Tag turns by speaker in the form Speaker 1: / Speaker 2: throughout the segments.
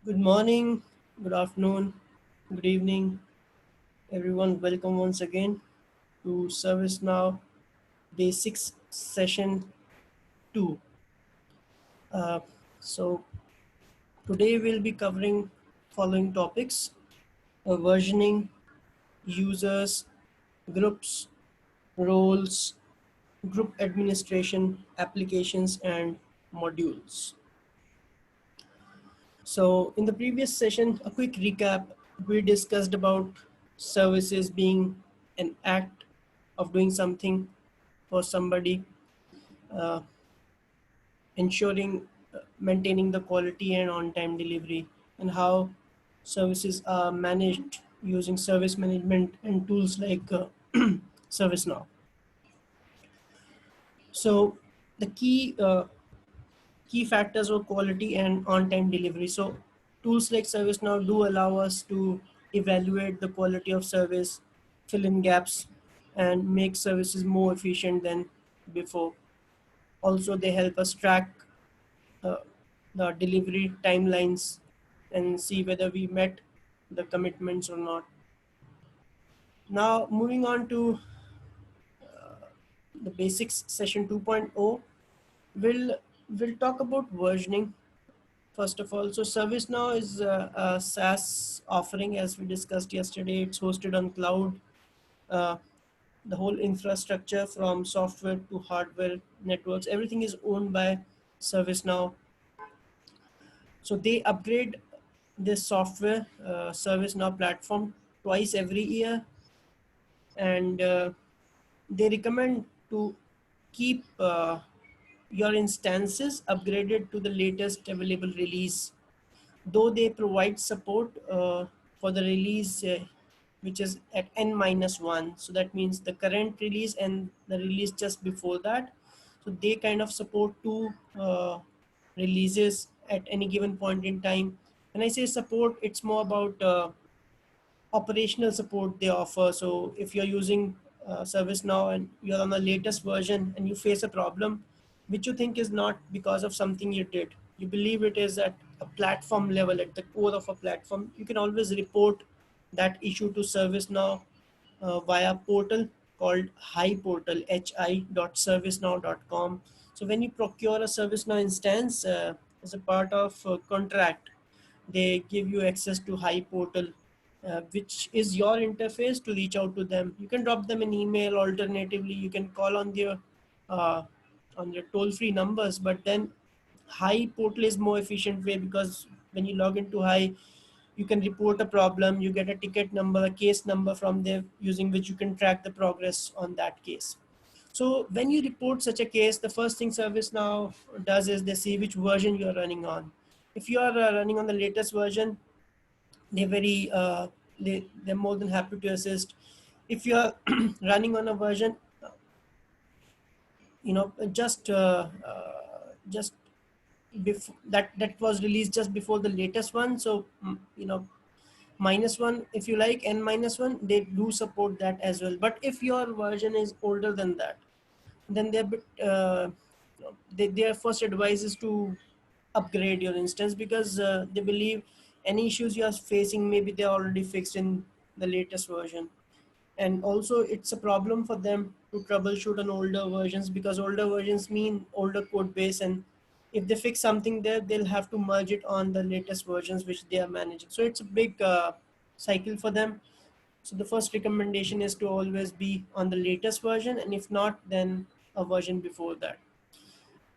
Speaker 1: Good morning, good afternoon, good evening, everyone. Welcome once again to ServiceNow Basics Session 2. Uh, so, today we'll be covering following topics: versioning, users, groups, roles, group administration, applications, and modules. So, in the previous session, a quick recap, we discussed about services being an act of doing something for somebody, uh, ensuring, maintaining the quality and on-time delivery, and how services are managed using service management and tools like ServiceNow. So, the key factors were quality and on-time delivery. So tools like ServiceNow do allow us to evaluate the quality of service, fill in gaps, and make services more efficient than before. Also, they help us track uh, the delivery timelines and see whether we met the commitments or not. Now, moving on to the basics session 2.0, we'll, we'll talk about versioning. First of all, so ServiceNow is a SaaS offering, as we discussed yesterday. It's hosted on cloud. Uh, the whole infrastructure from software to hardware networks, everything is owned by ServiceNow. So they upgrade this software, ServiceNow platform, twice every year, and they recommend to keep your instances upgraded to the latest available release, though they provide support for the release which is at n minus 1. So that means the current release and the release just before that. So they kind of support two releases at any given point in time. When I say support, it's more about operational support they offer. So if you're using ServiceNow and you're on the latest version and you face a problem which you think is not because of something you did, you believe it is at a platform level, at the core of a platform, you can always report that issue to ServiceNow via portal called Hi Portal, hi.servicenow.com. So when you procure a ServiceNow instance as a part of contract, they give you access to Hi Portal, which is your interface to reach out to them. You can drop them an email. Alternatively, you can call uh, on their toll-free numbers. But then, Hi Portal is more efficient way, because when you log into Hi, you can report a problem. You get a ticket number, a case number from there, using which you can track the progress on that case. So when you report such a case, the first thing ServiceNow does is they see which version you are running on. If you are running on the latest version, they're very they're more than happy to assist. If you are running on a version, just before that was released just before the latest one, so minus one, if you like, n minus one, they do support that as well. But if your version is older than that, then they're bit, their first advice is to upgrade your instance, because they believe any issues you are facing, maybe they're already fixed in the latest version. And also it's a problem for them to troubleshoot on older versions, because older versions mean older code base, and if they fix something there, they'll have to merge it on the latest versions which they are managing. So it's a big cycle for them. So the first recommendation is to always be on the latest version, and if not, then a version before that.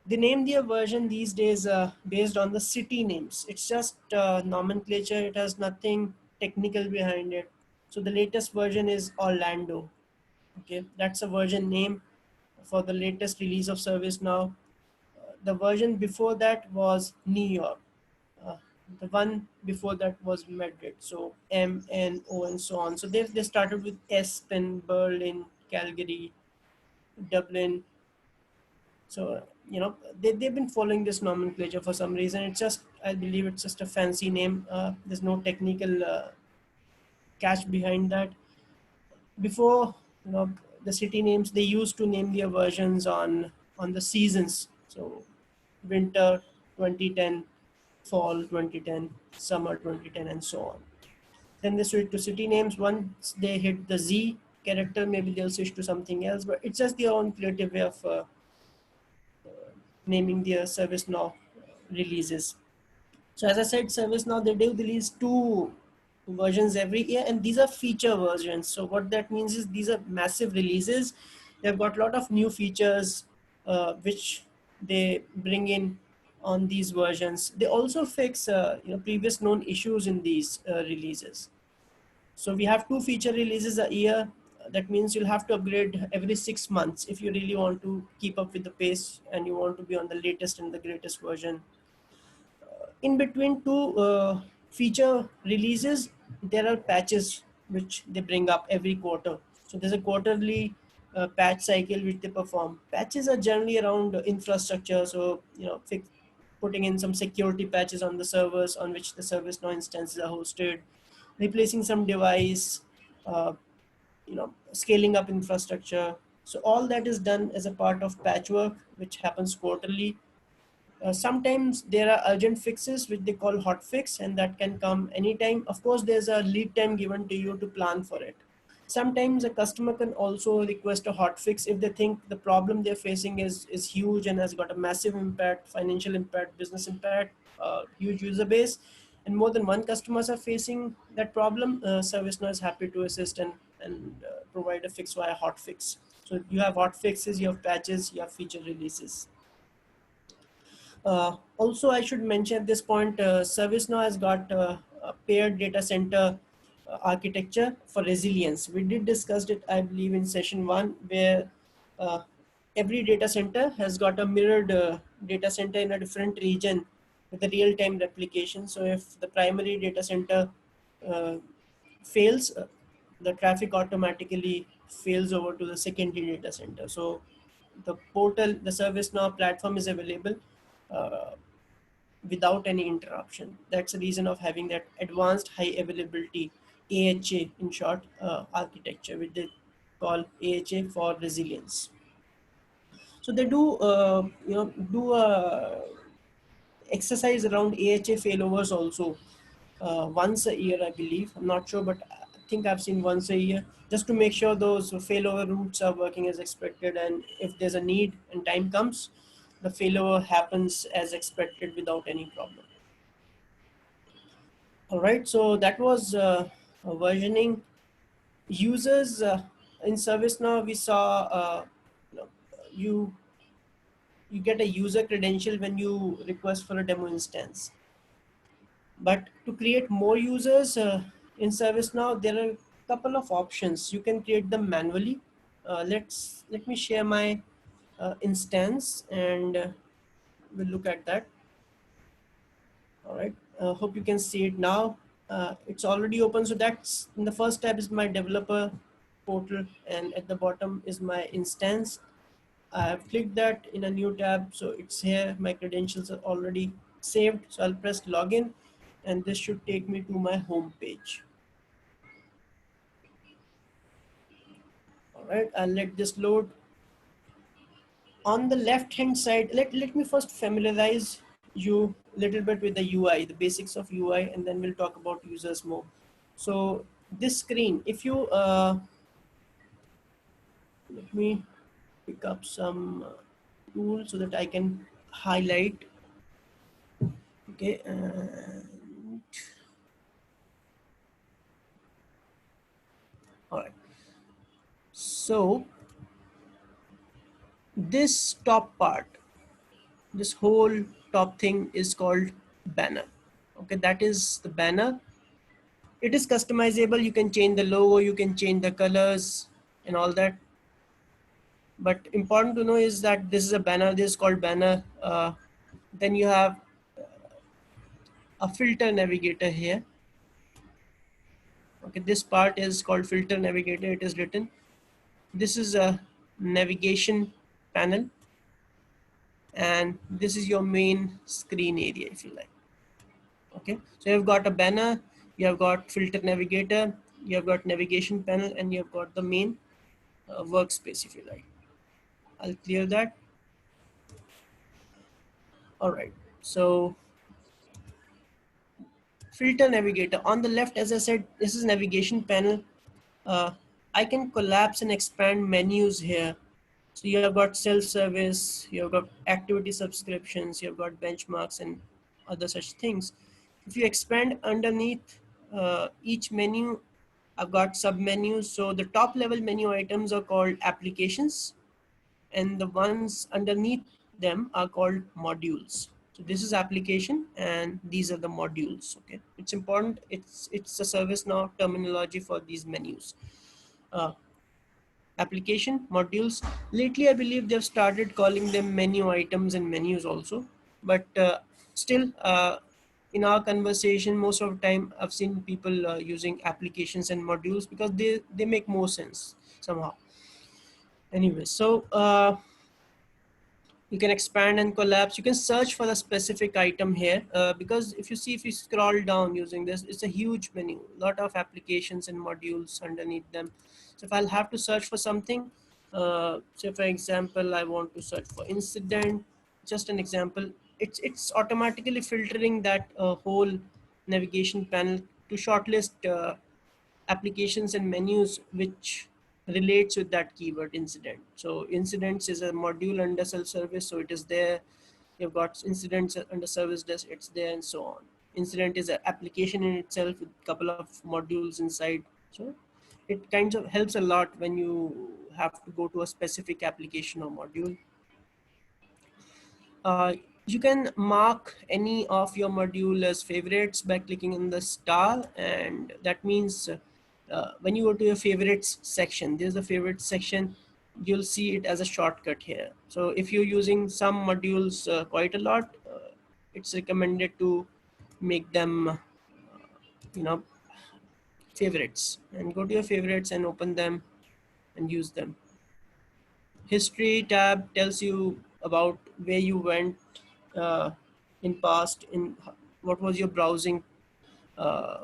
Speaker 1: They name their version these days based on the city names. It's just nomenclature. It has nothing technical behind it. So the latest version is Orlando. Okay, that's a version name for the latest release of ServiceNow. The version before that was New York. Uh, the one before that was Madrid. So M, N, O, and so on. So they started with Aspen, Berlin, Calgary, Dublin. So they've been following this nomenclature for some reason. It's just, I believe it's just a fancy name. There's no technical catch behind that. Before, the city names, they used to name their versions on the seasons. So winter 2010, fall 2010, summer 2010, and so on. Then they switch to city names. Once they hit the Z character, maybe they'll switch to something else, but it's just their own creative way of naming their ServiceNow releases. So as I said, ServiceNow, they do release two versions every year, and these are feature versions. So what that means is these are massive releases. They've got a lot of new features which they bring in on these versions. They also fix previous known issues in these releases. So we have two feature releases a year. That means you'll have to upgrade every 6 months if you really want to keep up with the pace and you want to be on the latest and the greatest version. In between two feature releases, there are patches which they bring up every quarter. So there's a quarterly patch cycle which they perform. Patches are generally around infrastructure, so putting in some security patches on the servers on which the ServiceNow instances are hosted, replacing some device, uh, scaling up infrastructure. So all that is done as a part of patchwork, which happens quarterly. Sometimes there are urgent fixes which they call hot fix, and that can come anytime. Of course, there's a lead time given to you to plan for it. Sometimes a customer can also request a hot fix if they think the problem they're facing is huge and has got a massive impact, financial impact, business impact, huge user base, and more than one customers are facing that problem. ServiceNow is happy to assist and provide a fix via hot fix. So you have hot fixes, you have patches, you have feature releases. Also, I should mention at this point, ServiceNow has got a paired data center architecture for resilience. We did discuss it, I believe, in session one, where uh, every data center has got a mirrored data center in a different region with a real-time replication. So if the primary data center uh, fails, the traffic automatically fails over to the secondary data center. So the portal, the ServiceNow platform is available uh, without any interruption. That's the reason of having that advanced high availability AHA in short architecture, which they call AHA for resilience. So they do do a exercise around AHA failovers also once a year, I believe. I'm not sure, but I think I've seen once a year, just to make sure those failover routes are working as expected. And if there's a need and time comes, the failover happens as expected without any problem. All right, so that was versioning. Users in ServiceNow, we saw you, know, you you get a user credential when you request for a demo instance. But to create more users in ServiceNow, there are a couple of options. You can create them manually. Let me share my instance, and we'll look at that. All right. Hope you can see it now. It's already open. So that's in the first tab is my developer portal, and at the bottom is my instance. I've clicked that in a new tab, so it's here. My credentials are already saved. So I'll press login, and this should take me to my home page. All right, I'll let this load. On the left hand side, let me first familiarize you a little bit with the UI, the basics of UI, and then we'll talk about users more. So this screen, if you let me pick up some tool so that I can highlight. Okay, all right. So this top part, this whole top thing is called banner. Okay, that is the banner. It is customizable. You can change the logo, you can change the colors and all that. But important to know is that this is a banner. This is called banner. Then you have a filter navigator here. Okay, this part is called filter navigator. It is written. This is a navigation panel, and this is your main screen area, if you like. Okay, so you've got a banner, you have got filter navigator, you have got navigation panel, and you have got the main workspace, if you like. I'll clear that. All right, so Filter navigator. On the left, as I said, this is navigation panel. Uh, I can collapse and expand menus here. So you have got self-service, you have got activity subscriptions, you have got benchmarks and other such things. If you expand underneath each menu, I've got sub-menus. So the top level menu items are called applications, and the ones underneath them are called modules. So this is application and these are the modules. Okay, it's important. It's a ServiceNow terminology for these menus. Uh, Application modules. Lately, I believe they've started calling them menu items and menus also. But still, in our conversation, most of the time, I've seen people using applications and modules because they make more sense somehow. Anyway, so you can expand and collapse. You can search for a specific item here because if you scroll down using this, it's a huge menu, lot of applications and modules underneath them. So if I'll have to search for something, say for example, I want to search for incident, just an example, it's automatically filtering that whole navigation panel to shortlist applications and menus which relates with that keyword incident. So incidents is a module under self-service, so it is there. You've got incidents under service desk, it's there, and so on. Incident is an application in itself with a couple of modules inside. So it kind of helps a lot when you have to go to a specific application or module. uh, you can mark any of your module as favorites by clicking in the star, and that means when you go to your favorites section, there's a favorite section, you'll see it as a shortcut here. So if you're using some modules quite a lot, it's recommended to make them you know favorites, and go to your favorites and open them and use them. History tab tells you about where you went uh, in past, in what was your browsing uh,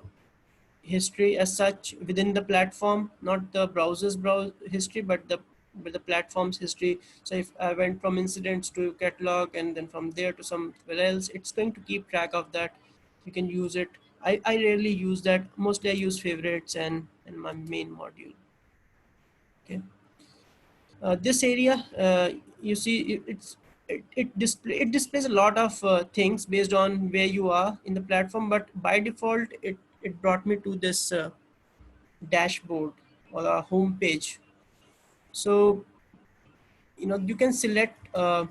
Speaker 1: history as such within the platform, not the browser's browse history, but the platform's history. So if I went from incidents to catalog and then from there to somewhere else, it's going to keep track of that. You can use it. I rarely use that. Mostly I use favorites and my main module. Okay. This area, you see, it displays a lot of things based on where you are in the platform, but by default it brought me to this dashboard or a home page. So you can select a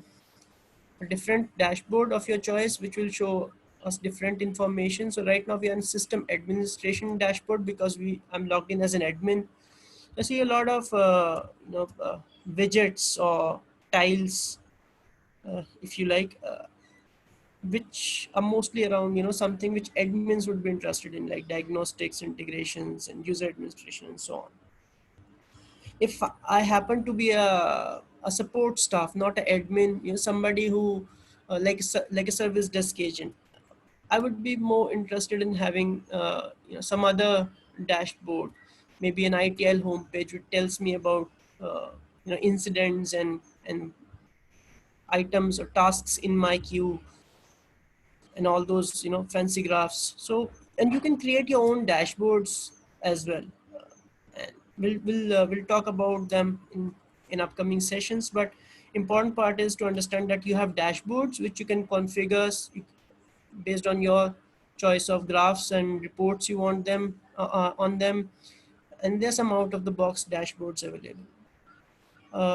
Speaker 1: different dashboard of your choice which will show us different information. So right now we are in system administration dashboard because I'm logged in as an admin. I see a lot of widgets or tiles, if you like, which are mostly around something which admins would be interested in, like diagnostics, integrations, and user administration, and so on. If I happen to be a support staff, not an admin, somebody who like a service desk agent, I would be more interested in having some other dashboard, maybe an ITL homepage which tells me about incidents and items or tasks in my queue and all those fancy graphs. So, and you can create your own dashboards as well. And we'll talk about them in upcoming sessions. But important part is to understand that you have dashboards which you can configure based on your choice of graphs and reports you want them on them, and there's some out of the box dashboards available.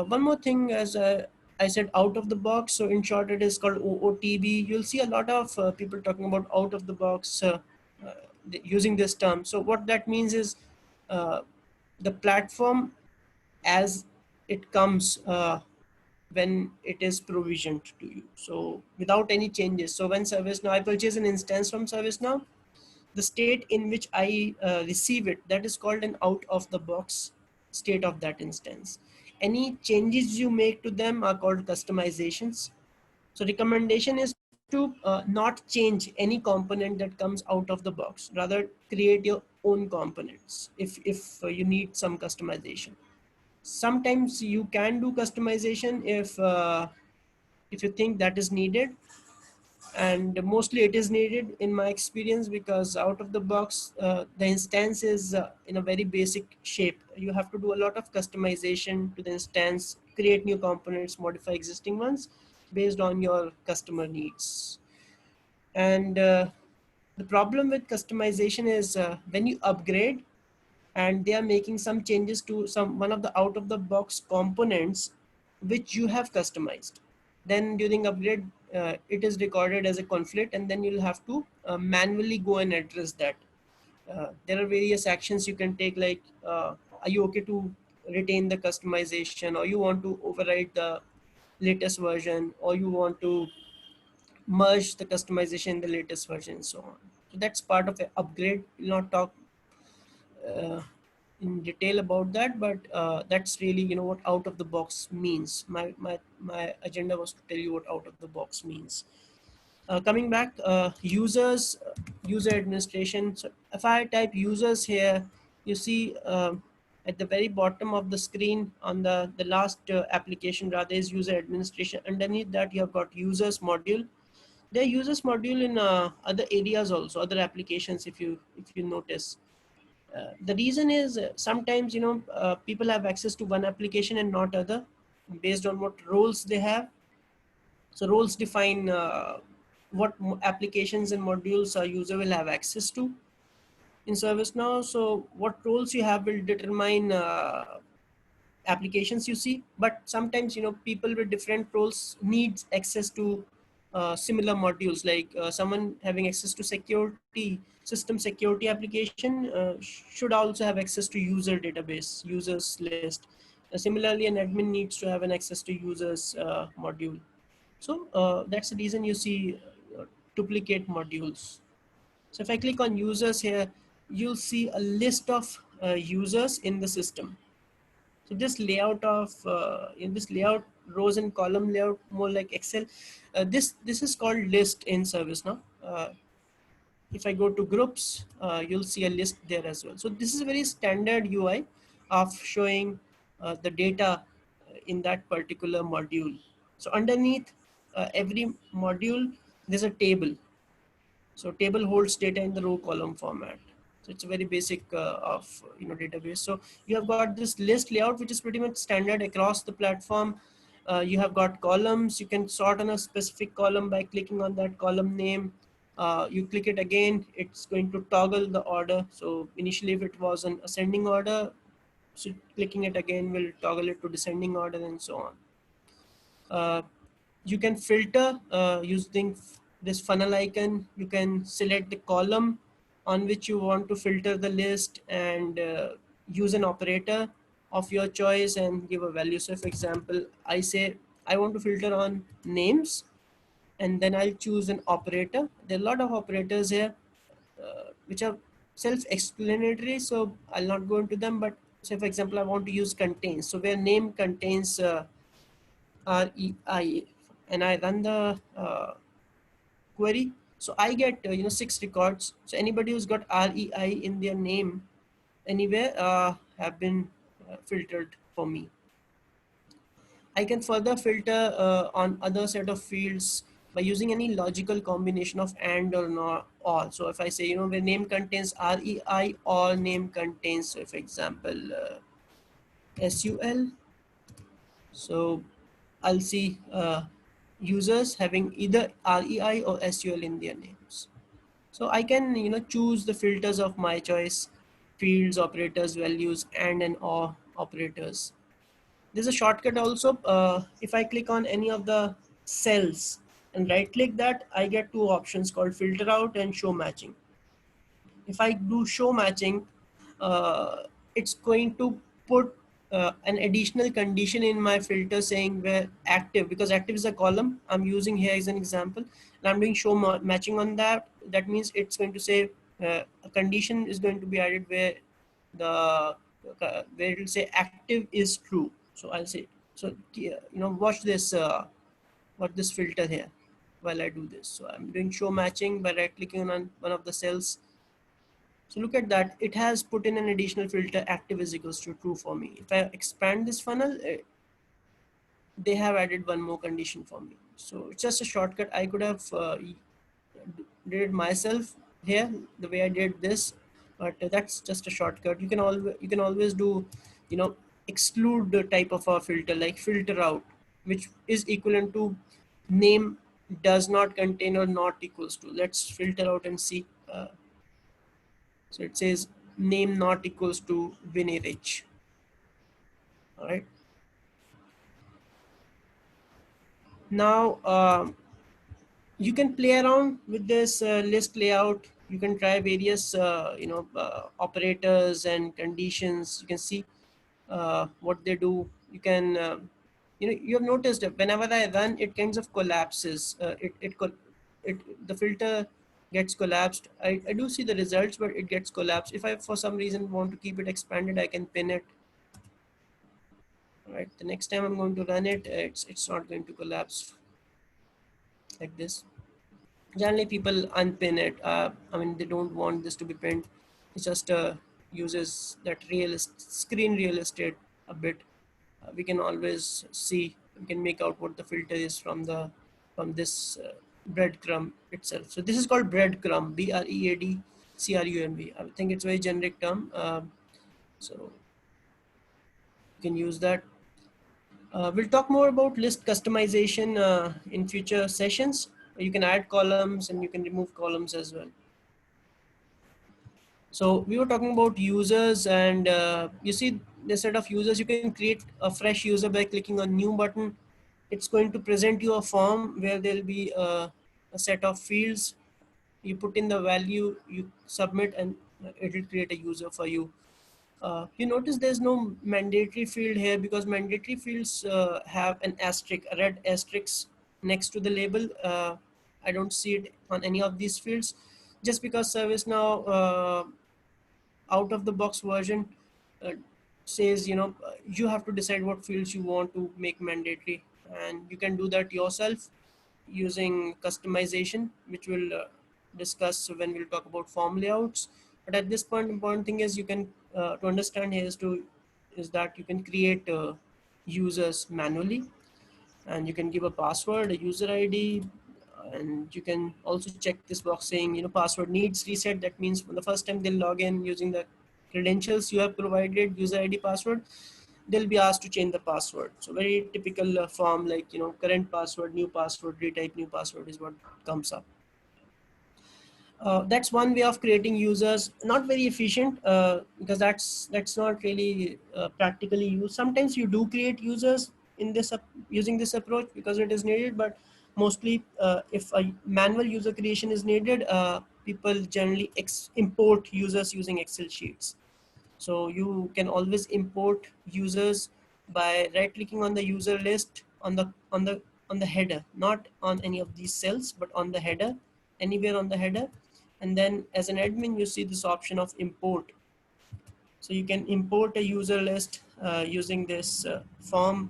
Speaker 1: One more thing, as I said, out of the box. So in short, it is called OOTB. You'll see a lot of people talking about out of the box using this term. So what that means is uh, the platform as it comes when it is provisioned to you. So without any changes. So when ServiceNow, I purchase an instance from ServiceNow, the state in which I receive it, that is called an out of the box state of that instance. Any changes you make to them are called customizations. So recommendation is to not change any component that comes out of the box, rather create your own components if you need some customization. Sometimes you can do customization if you think that is needed. and mostly it is needed in my experience, because out of the box the instance is in a very basic shape. You have to do a lot of customization to the instance, create new components, modify existing ones based on your customer needs. And the problem with customization is when you upgrade and they are making some changes to some one of the out of the box components which you have customized, then during upgrade it is recorded as a conflict, and then you'll have to manually go and address that. There are various actions you can take, like are you okay to retain the customization, or you want to override the latest version, or you want to merge the customization in the latest version, and so on. So that's part of an upgrade. We'll not talk uh, in detail about that, but that's really, what out of the box means. My agenda was to tell you what out of the box means. Coming back, users, user administration. So if I type users here, you see at the very bottom of the screen on the last application rather is user administration. Underneath that you have got users module. There are users module in other areas also, other applications, if you notice. The reason is sometimes people have access to one application and not other, based on what roles they have. So roles define what applications and modules a user will have access to in ServiceNow. So what roles you have will determine applications you see. But sometimes people with different roles needs access to similar modules, like someone having access to security, system security application should also have access to user database, users list. Similarly, an admin needs to have an access to users module. So that's the reason you see duplicate modules. So if I click on users here, you'll see a list of users in the system. So this layout of in this layout, rows and column layout, more like Excel. This is called list in ServiceNow. If I go to groups, you'll see a list there as well. So this is a very standard UI of showing the data in that particular module. So underneath every module, there's a table. So table holds data in the row column format. So it's a very basic of database. So you have got this list layout, which is pretty much standard across the platform. You have got columns. You can sort on a specific column by clicking on that column name. You click it again, it's going to toggle the order. So initially, if it was an ascending order, so clicking it again will toggle it to descending order, and so on. You can filter using this funnel icon. You can select the column on which you want to filter the list, and use an operator of your choice and give a value. So for example, I say I want to filter on names, and then I'll choose an operator. There are a lot of operators here which are self-explanatory, so I'll not go into them. But say for example, I want to use contains. So where name contains REI, and I run the query. So I get 6 records. So anybody who's got REI in their name anywhere have been filtered for me. I can further filter on other set of fields by using any logical combination of and or not all. So if I say where name contains REI, or name contains, so for example, SUL. So I'll see users having either REI or SUL in their names. So I can choose the filters of my choice: fields, operators, values, and or operators. There's a shortcut also. If I click on any of the cells and right click that, I get two options called filter out and show matching. If I do show matching, it's going to put an additional condition in my filter saying where active, because active is a column I'm using here as an example, and I'm doing show matching on that. That means it's going to say a condition is going to be added where the where it will say active is true. So I'll say, so watch this filter here while I do this. So I'm doing show matching by right clicking on one of the cells. So look at that, it has put in an additional filter: active is equals to true for me. If I expand this funnel, they have added one more condition for me. So it's just a shortcut. I could have did it myself here the way I did this, but that's just a shortcut. You can always do, you know, exclude the type of a filter, like filter out, which is equivalent to name does not contain or not equals to. Let's filter out and see. So it says name not equals to Vinny Rich. All right. Now you can play around with this list layout. You can try various operators and conditions. You can see what they do. You can you have noticed that whenever I run, it kinds of collapses. It the filter gets collapsed. I do see the results, but it gets collapsed. If I for some reason want to keep it expanded, I can pin it. All right, the next time I'm going to run it, it's not going to collapse like this. Generally people unpin it. I mean, they don't want this to be pinned. It just uses that screen real estate a bit. We can always see, we can make out what the filter is from this breadcrumb itself. So this is called breadcrumb, breadcrumb. I think it's a very generic term. So you can use that. We'll talk more about list customization in future sessions. You can add columns and you can remove columns as well. So we were talking about users, and you see the set of users. You can create a fresh user by clicking on new button. It's going to present you a form where there'll be a set of fields. You put in the value, you submit, and it will create a user for you. You notice there's no mandatory field here because mandatory fields have an asterisk, a red asterisk next to the label. I don't see it on any of these fields, just because ServiceNow out of the box version uh, says, you have to decide what fields you want to make mandatory, and you can do that yourself using customization, which we'll discuss when we'll talk about form layouts. But at this point, important thing is you can to understand here is that you can create users manually, and you can give a password, a user ID, and you can also check this box saying, password needs reset. That means when the first time they log in using the credentials you have provided, user ID, password, they'll be asked to change the password. So very typical form, like, current password, new password, retype new password is what comes up. That's one way of creating users. Not very efficient because that's not really practically used. Sometimes you do create users in using this approach because it is needed, but mostly if a manual user creation is needed, people generally import users using Excel sheets. So you can always import users by right clicking on the user list on the header, not on any of these cells, but on the header, anywhere on the header. And then as an admin, you see this option of import. So you can import a user list using this form.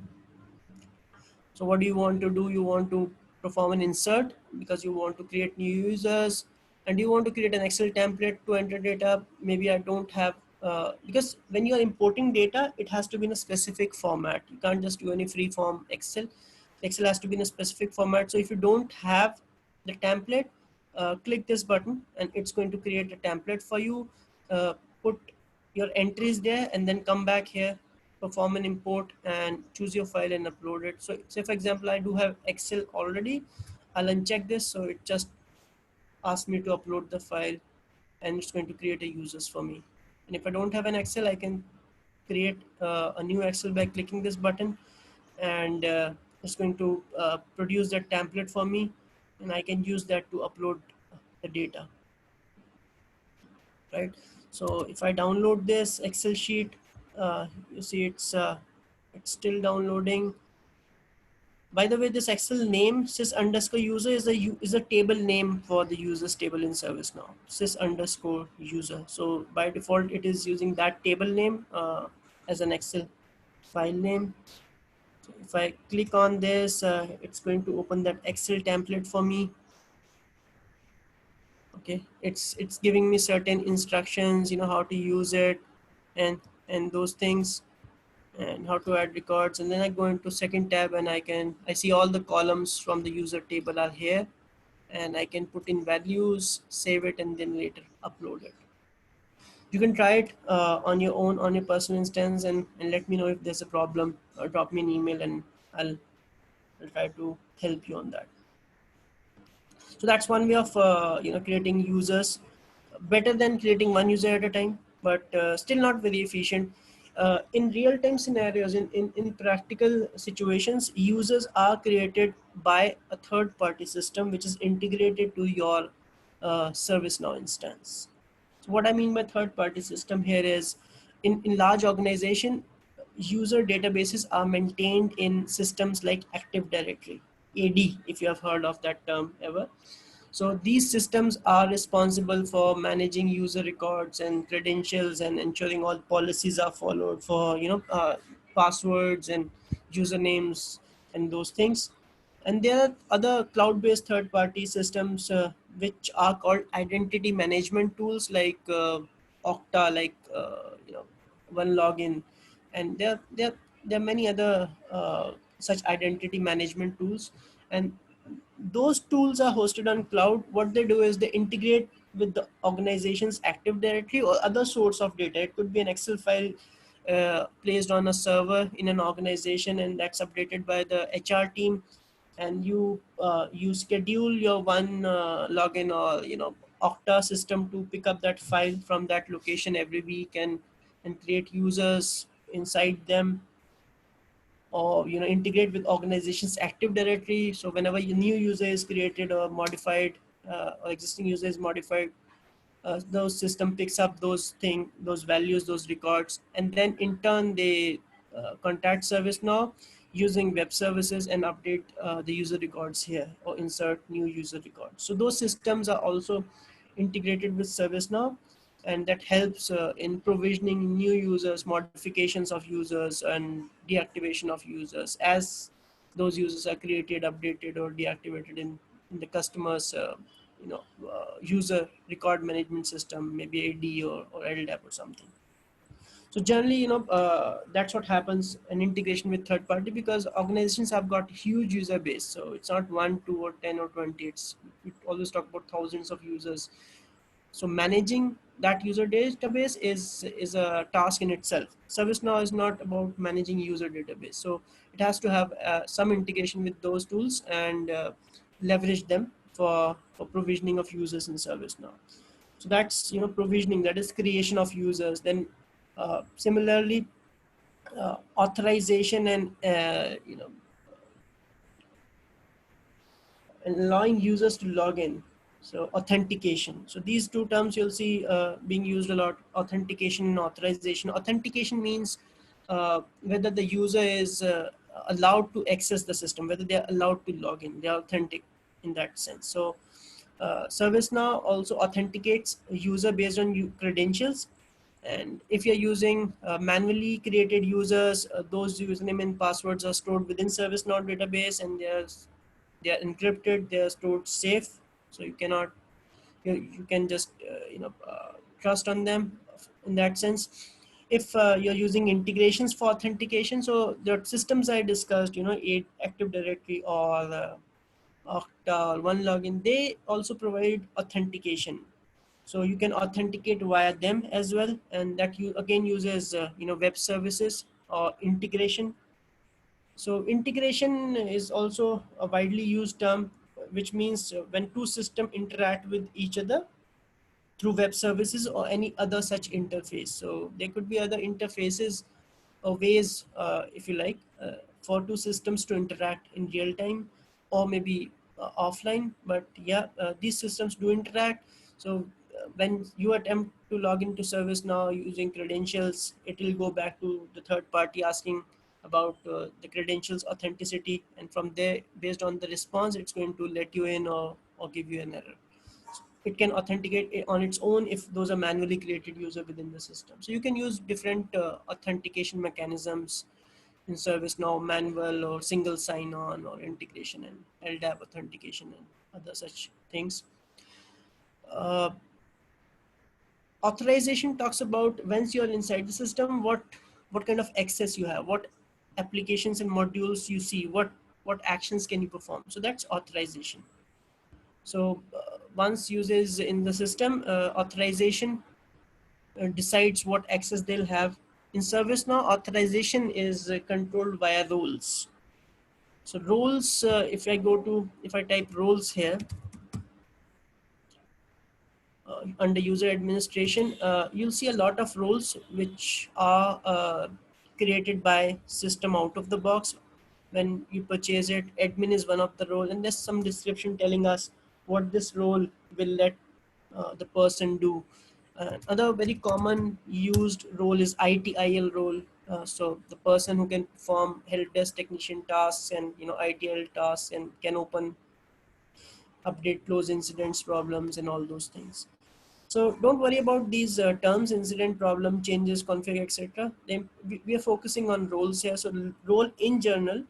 Speaker 1: So what do you want to do? You want to perform an insert because you want to create new users, and you want to create an Excel template to enter data. Maybe I don't have, because when you are importing data, it has to be in a specific format. You can't just do any free form Excel. Excel has to be in a specific format. So if you don't have the template, click this button and it's going to create a template for you. Put your entries there and then come back here, perform an import and choose your file and upload it. So say for example, I do have Excel already. I'll uncheck this. So it just asks me to upload the file and it's going to create a users for me. And if I don't have an Excel, I can create a new Excel by clicking this button, and it's going to produce that template for me, and I can use that to upload the data, right? So if I download this Excel sheet, you see it's still downloading. By the way, this Excel name sys underscore user is a table name for the users table in ServiceNow. Sys underscore user. So by default, it is using that table name as an Excel file name. So if I click on this, it's going to open that Excel template for me. Okay, it's giving me certain instructions, how to use it, and those things. and how to add records. And then I go into second tab and I see all the columns from the user table are here, and I can put in values, save it, and then later upload it. You can try it on your own, on your personal instance, and let me know if there's a problem, or drop me an email, and I'll, I'll try to help you on that. So that's one way of creating users, better than creating one user at a time, but still not very efficient. In real-time scenarios, in practical situations, users are created by a third-party system which is integrated to your ServiceNow instance. So what I mean by third-party system here is, in large organization, user databases are maintained in systems like Active Directory, AD, if you have heard of that term ever. So these systems are responsible for managing user records and credentials and ensuring all policies are followed for passwords and usernames and those things. And there are other cloud-based third-party systems which are called identity management tools like Okta, like One Login, and there are many other such identity management tools. And those tools are hosted on cloud. What they do is they integrate with the organization's Active Directory or other source of data. It could be an Excel file placed on a server in an organization, and that's updated by the HR team. And you schedule your one login or Okta system to pick up that file from that location every week, and create users inside them, or integrate with organizations Active Directory. So whenever a new user is created or modified, or existing user is modified, those system picks up those values, those records, and then in turn they contact ServiceNow using web services and update the user records here, or insert new user records. So those systems are also integrated with ServiceNow, and that helps in provisioning new users, modifications of users, and deactivation of users as those users are created, updated, or deactivated in the customer's user record management system, maybe AD or LDAP or something. So generally, that's what happens, an integration with third party, because organizations have got huge user base. So it's not 1, 2, or 10 or 20. We always talk about thousands of users. So managing that user database is a task in itself. ServiceNow is not about managing user database. So it has to have some integration with those tools, and leverage them for provisioning of users in ServiceNow. So that's provisioning, that is creation of users. Then similarly, authorization and and allowing users to log in. So authentication. So these two terms you'll see being used a lot: authentication and authorization. Authentication means whether the user is allowed to access the system, whether they are allowed to log in. They are authentic in that sense. So ServiceNow also authenticates a user based on credentials. And if you're using manually created users, those username and passwords are stored within ServiceNow database, and they are encrypted, they are stored safe, so you cannot you can just trust on them in that sense. If you're using integrations for authentication, so the systems I discussed, Active Directory or Okta or One Login, they also provide authentication. So you can authenticate via them as well, and that you again uses web services or integration. So integration is also a widely used term, which means when two systems interact with each other through web services or any other such interface. So there could be other interfaces or ways, if you like, for two systems to interact in real time, or maybe offline. But yeah, these systems do interact. So when you attempt to log into ServiceNow using credentials, it will go back to the third party asking about the credentials authenticity, and from there, based on the response, it's going to let you in, or give you an error. It can authenticate it on its own if those are manually created user within the system. So you can use different authentication mechanisms in ServiceNow: manual or single sign-on, or integration and LDAP authentication, and other such things. Uh, Authorization talks about once you're inside the system, what what kind of access you have, what applications and modules you see, what actions can you perform. So that's authorization. So once users in the system, authorization decides what access they'll have. In ServiceNow, authorization is controlled via roles. So roles, if I type roles here, under user administration, you'll see a lot of roles which are created by system out of the box. When you purchase it, admin is one of the role, and there's some description telling us what this role will let the person do. Another very common used role is ITIL role. So the person who can perform help desk technician tasks and ITIL tasks, and can open, update, close incidents, problems, and all those things. So don't worry about these terms: incident, problem, changes, config, etc. We are focusing on roles here. So role in general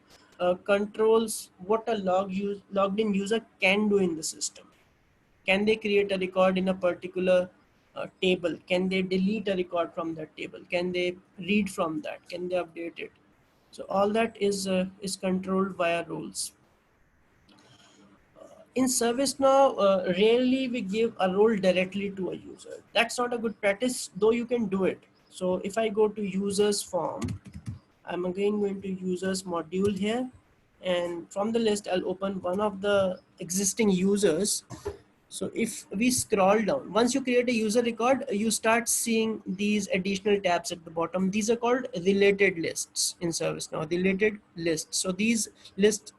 Speaker 1: controls what a logged in user can do in the system. Can they create a record in a particular table? Can they delete a record from that table? Can they read from that? Can they update it? So all that is controlled via roles. In ServiceNow, rarely we give a role directly to a user. That's not a good practice, though you can do it. So if I go to users form, I'm again going to users module here, and from the list I'll open one of the existing users. So if we scroll down, once you create a user record, you start seeing these additional tabs at the bottom. These are called related lists in ServiceNow, related lists. So these lists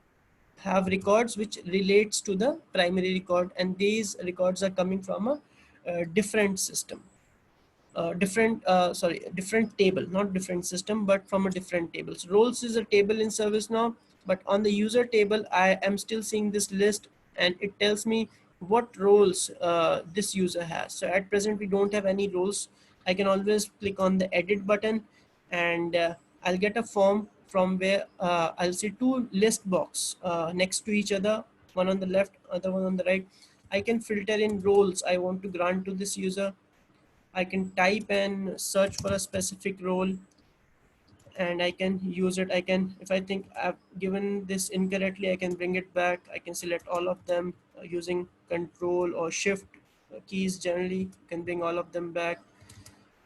Speaker 1: have records which relates to the primary record, and these records are coming from a different system, different table, not different system, but from a different table. So roles is a table in ServiceNow, but on the user table I am still seeing this list, and it tells me what roles this user has. So at present we don't have any roles. I can always click on the edit button, and I'll get a form from where I'll see two list box next to each other, one on the left, other one on the right. I can filter in roles I want to grant to this user. I can type and search for a specific role, and I can use it. I can, if I think I've given this incorrectly, I can bring it back. I can select all of them using control or shift keys. Generally, you can bring all of them back.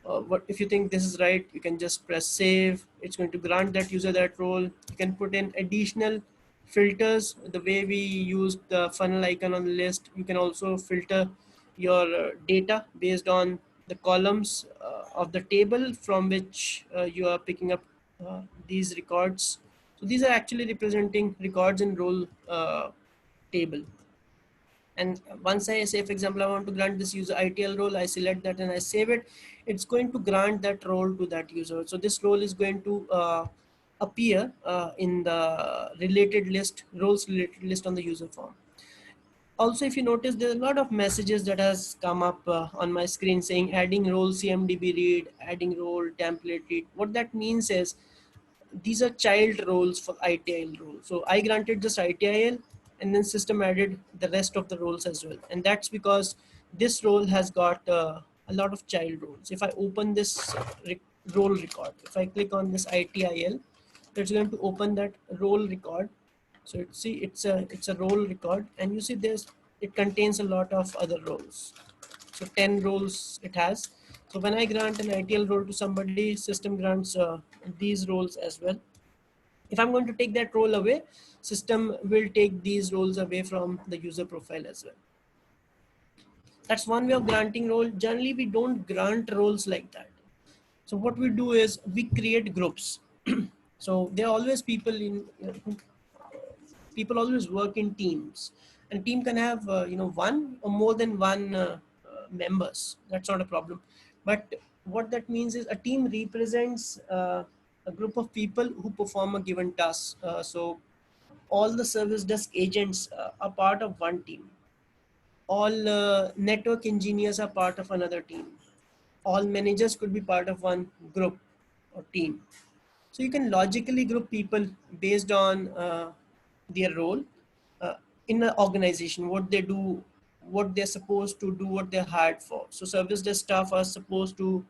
Speaker 1: What if you think this is right, you can just press save. It's going to grant that user that role. You can put in additional filters the way we use the funnel icon on the list. You can also filter your data based on the columns of the table from which you are picking up these records. So these are actually representing records in role table. And once I say, for example, I want to grant this user ITL role, I select that and I save it. It's going to grant that role to that user. So this role is going to appear in the related list, roles related list on the user form. Also, if you notice, there's a lot of messages that has come up on my screen saying adding role CMDB read, adding role template read. What that means is these are child roles for ITIL role. So I granted just ITIL, and then system added the rest of the roles as well. And that's because this role has got a lot of child roles. If I open this role record, if I click on this ITIL, it's going to open that role record. So it's a role record, and you see it contains a lot of other roles. So 10 roles it has. So when I grant an ITL role to somebody, system grants these roles as well. If I'm going to take that role away, system will take these roles away from the user profile as well. That's one way of granting role. Generally, we don't grant roles like that. So what we do is we create groups. So there are always people always work in teams, and team can have one or more than one members. That's not a problem, but what that means is a team represents a group of people who perform a given task. So all the service desk agents are part of one team. All network engineers are part of another team. All managers could be part of one group or team. So you can logically group people based on their role uh, in an organization, what they do, what they're supposed to do, what they're hired for. So service desk staff are supposed to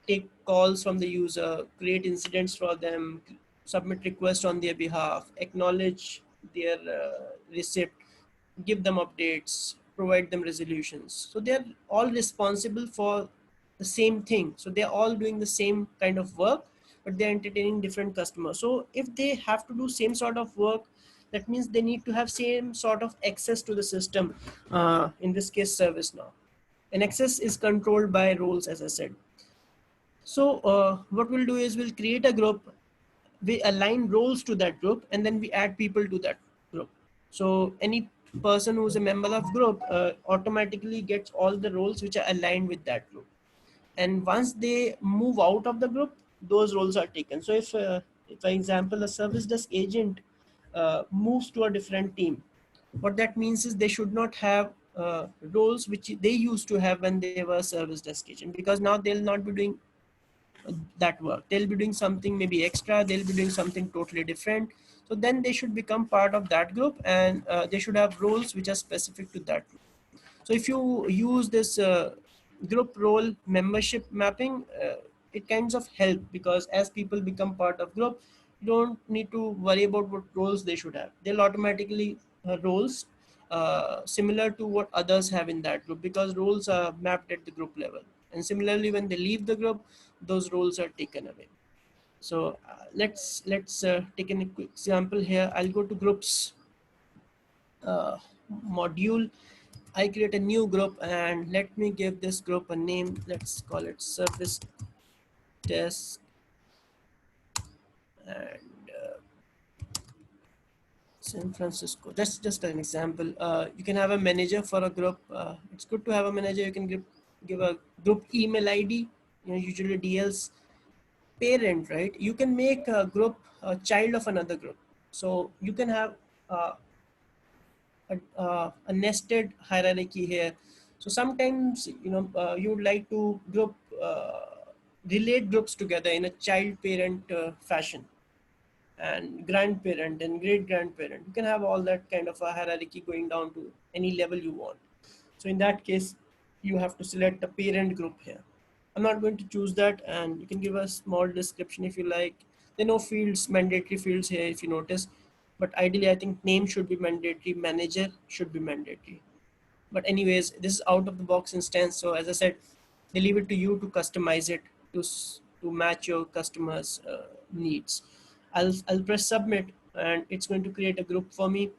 Speaker 1: take calls from the user, create incidents for them, submit requests on their behalf, acknowledge their receipt, give them updates, provide them resolutions. So they're all responsible for the same thing. So they're all doing the same kind of work, but they're entertaining different customers. So if they have to do same sort of work, that means they need to have same sort of access to the system. In this case, ServiceNow. And access is controlled by roles, as I said. So what we'll do is we'll create a group, we align roles to that group, and then we add people to that group. So any person who's a member of group automatically gets all the roles which are aligned with that group. And once they move out of the group, those roles are taken. So if for example, a service desk agent moves to a different team, what that means is they should not have roles which they used to have when they were service desk agent, because now they'll not be doing that work. They'll be doing something maybe extra, they'll be doing something totally different. So then they should become part of that group, and they should have roles which are specific to that group. So if you use this group role membership mapping, it kinds of help, because as people become part of group, you don't need to worry about what roles they should have. They'll automatically roles similar to what others have in that group, because roles are mapped at the group level. And similarly, when they leave the group, those roles are taken away. So let's take a quick example here. I'll go to groups uh, module. I create a new group, and let me give this group a name. Let's call it service desk, and San Francisco. That's just an example. You can have a manager for a group. It's good to have a manager. You can give a group email ID, usually DLs. Parent, right? You can make a group a child of another group. So you can have uh, a nested hierarchy here. So sometimes you would like to group relate groups together in a child parent fashion, and grandparent and great grandparent. You can have all that kind of a hierarchy going down to any level you want. So in that case, you have to select a parent group here. I'm not going to choose that, and you can give a small description if you like. There are no fields, mandatory fields here if you notice, but ideally I think name should be mandatory, manager should be mandatory. But anyways, this is out of the box instance. So as I said, they leave it to you to customize it to match your customers needs. I'll press submit, and it's going to create a group for me.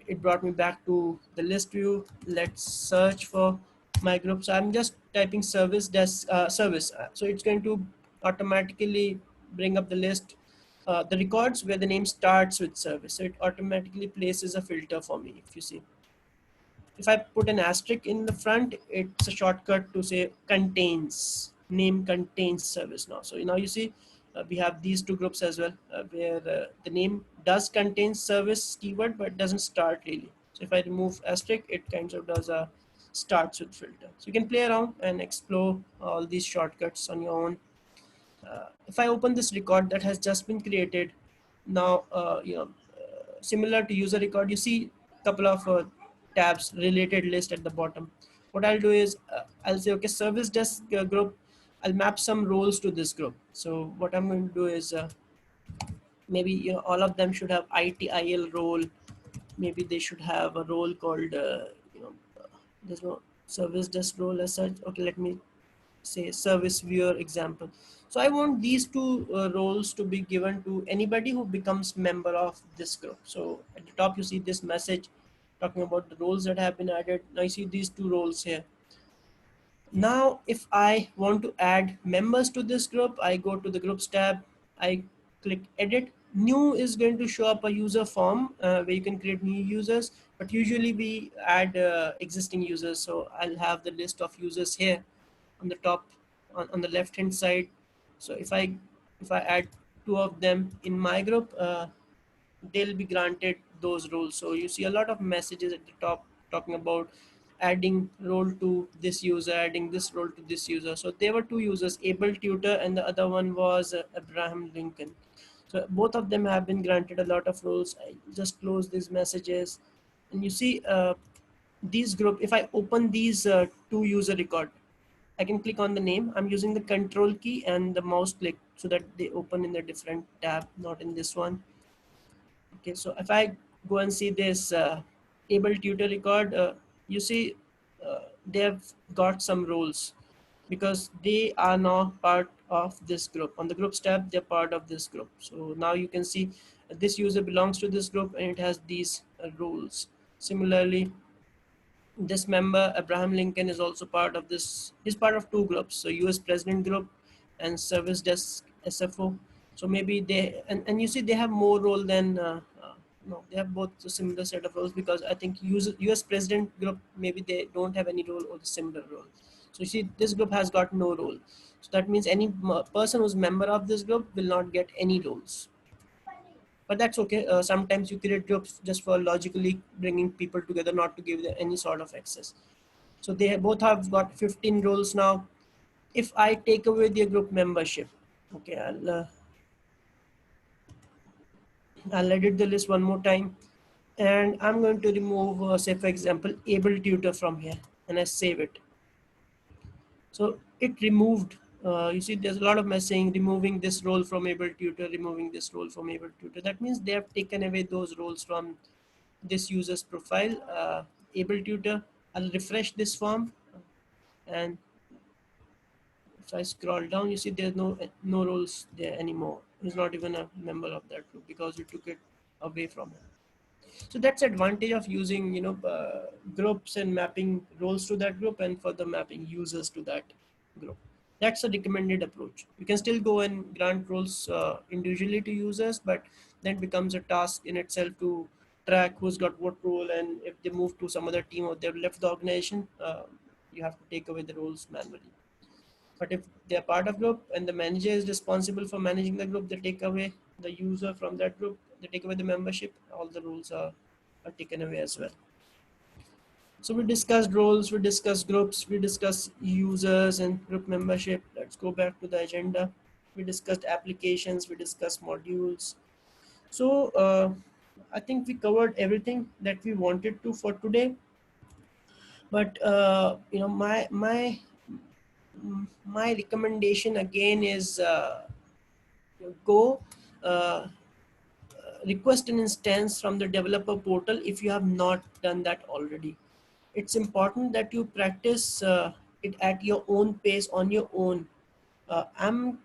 Speaker 1: It brought me back to the list view. Let's search for my group. So I'm just typing service desk service. So it's going to automatically bring up the list, the records where the name starts with service. So it automatically places a filter for me. If you see, if I put an asterisk in the front, it's a shortcut to say contains, name contains service now. So now you see we have these two groups as well, where the name does contain service keyword, but doesn't start really. So if I remove asterisk, it kind of does a starts with filter. So you can play around and explore all these shortcuts on your own. If I open this record that has just been created, now similar to user record, you see a couple of tabs, related list at the bottom. What I'll do is I'll say, okay, service desk group. I'll map some roles to this group. So what I'm going to do is maybe all of them should have ITIL role. Maybe they should have a role called there's no service desk role as such. Okay, let me say service viewer example. So I want these two roles to be given to anybody who becomes member of this group. So at the top you see this message talking about the roles that have been added. Now you see these two roles here. Now if I want to add members to this group, I go to the groups tab, I click edit. New is going to show up a user form where you can create new users, but usually we add existing users. So I'll have the list of users here on the top, on the left hand side. So if I add two of them in my group, they'll be granted those roles. So you see a lot of messages at the top talking about adding role to this user, adding this role to this user. So there were two users, Able Tutor, and the other one was Abraham Lincoln. So both of them have been granted a lot of roles. I just close these messages, and you see these group. If I open these two user record, I can click on the name. I'm using the control key and the mouse click so that they open in a different tab, not in this one. Okay, so if I go and see this able tutor record, you see they have got some roles because they are now part of this group. On the groups tab, they're part of this group. So now you can see this user belongs to this group and it has these roles. Similarly, this member Abraham Lincoln is also part of this. He's part of two groups, so US President group and Service Desk SFO. So maybe they and you see they have more role than no, they have both a similar set of roles because I think US President group maybe they don't have any role or the similar role. So you see this group has got no role. So that means any person who's member of this group will not get any roles, but that's okay. Sometimes you create groups just for logically bringing people together, not to give them any sort of access. So they both have got 15 roles now. If I take away their group membership, okay, I'll edit the list one more time, and I'm going to remove, say for example, able tutor from here, and I save it. So it removed. You see, there's a lot of messaging removing this role from able tutor, removing this role from able tutor. That means they have taken away those roles from this user's profile. Able tutor. I'll refresh this form, and if I scroll down, you see there's no roles there anymore. He's not even a member of that group because we took it away from him. So that's advantage of using groups and mapping roles to that group and further mapping users to that group. That's a recommended approach. You can still go and grant roles individually to users, but then it becomes a task in itself to track who's got what role, and if they move to some other team or they've left the organization, you have to take away the roles manually. But if they're part of group and the manager is responsible for managing the group, they take away the user from that group, they take away the membership, all the rules are taken away as well. So we discussed roles, we discussed groups, we discussed users and group membership. Let's go back to the agenda. We discussed applications, we discussed modules. So I think we covered everything that we wanted to for today. But my recommendation again is go uh, request an instance from the developer portal if you have not done that already. It's important that you practice it at your own pace on your own. I'm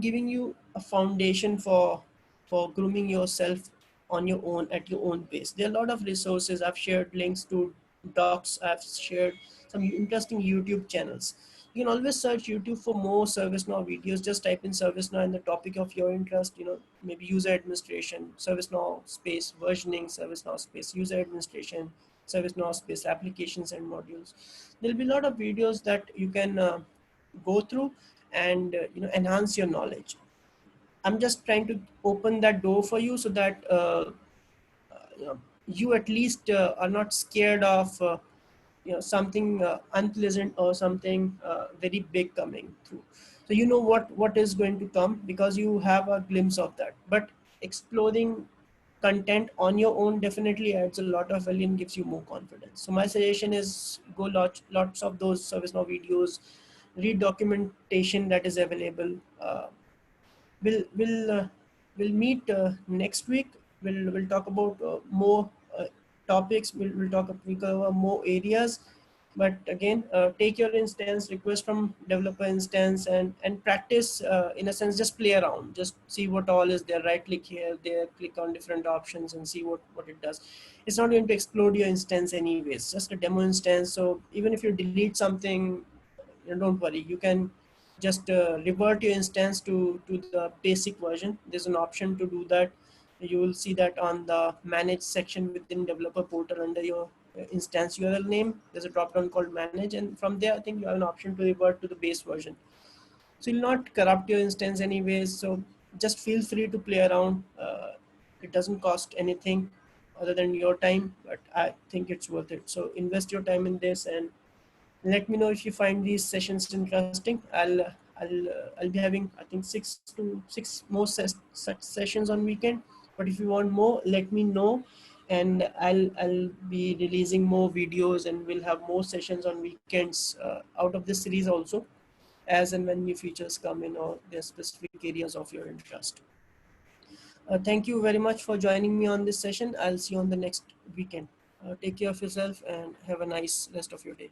Speaker 1: giving you a foundation for grooming yourself on your own at your own pace. There are a lot of resources. I've shared links to docs. I've shared some interesting YouTube channels. You can always search YouTube for more ServiceNow videos. Just type in ServiceNow and the topic of your interest. Maybe user administration, ServiceNow space versioning, ServiceNow space user administration, ServiceNow space applications and modules. There'll be a lot of videos that you can go through and enhance your knowledge. I'm just trying to open that door for you so that you at least are not scared of something unpleasant or something very big coming through. So you know what is going to come because you have a glimpse of that. But exploring content on your own definitely adds a lot of value and gives you more confidence. So my suggestion is go lots of those ServiceNow videos, read documentation that is available. We'll meet next week. We'll talk about more topics. We'll cover more areas. But again, take your instance, request from developer instance, and practice. In a sense, just play around. Just see what all is there. Right click here, there, click on different options, and see what it does. It's not going to explode your instance anyways. Just a demo instance. So even if you delete something, don't worry. You can just revert your instance to the basic version. There's an option to do that. You will see that on the manage section within developer portal under your instance URL name. There's a drop down called manage, and from there I think you have an option to revert to the base version. So you'll not corrupt your instance anyways. So just feel free to play around. It doesn't cost anything other than your time, but I think it's worth it. So invest your time in this and let me know if you find these sessions interesting. I'll be having I think six more such sessions on weekend. But if you want more, let me know, and I'll be releasing more videos, and we'll have more sessions on weekends out of this series also, as and when new features come in or their specific areas of your interest. Thank you very much for joining me on this session. I'll see you on the next weekend. Take care of yourself and have a nice rest of your day.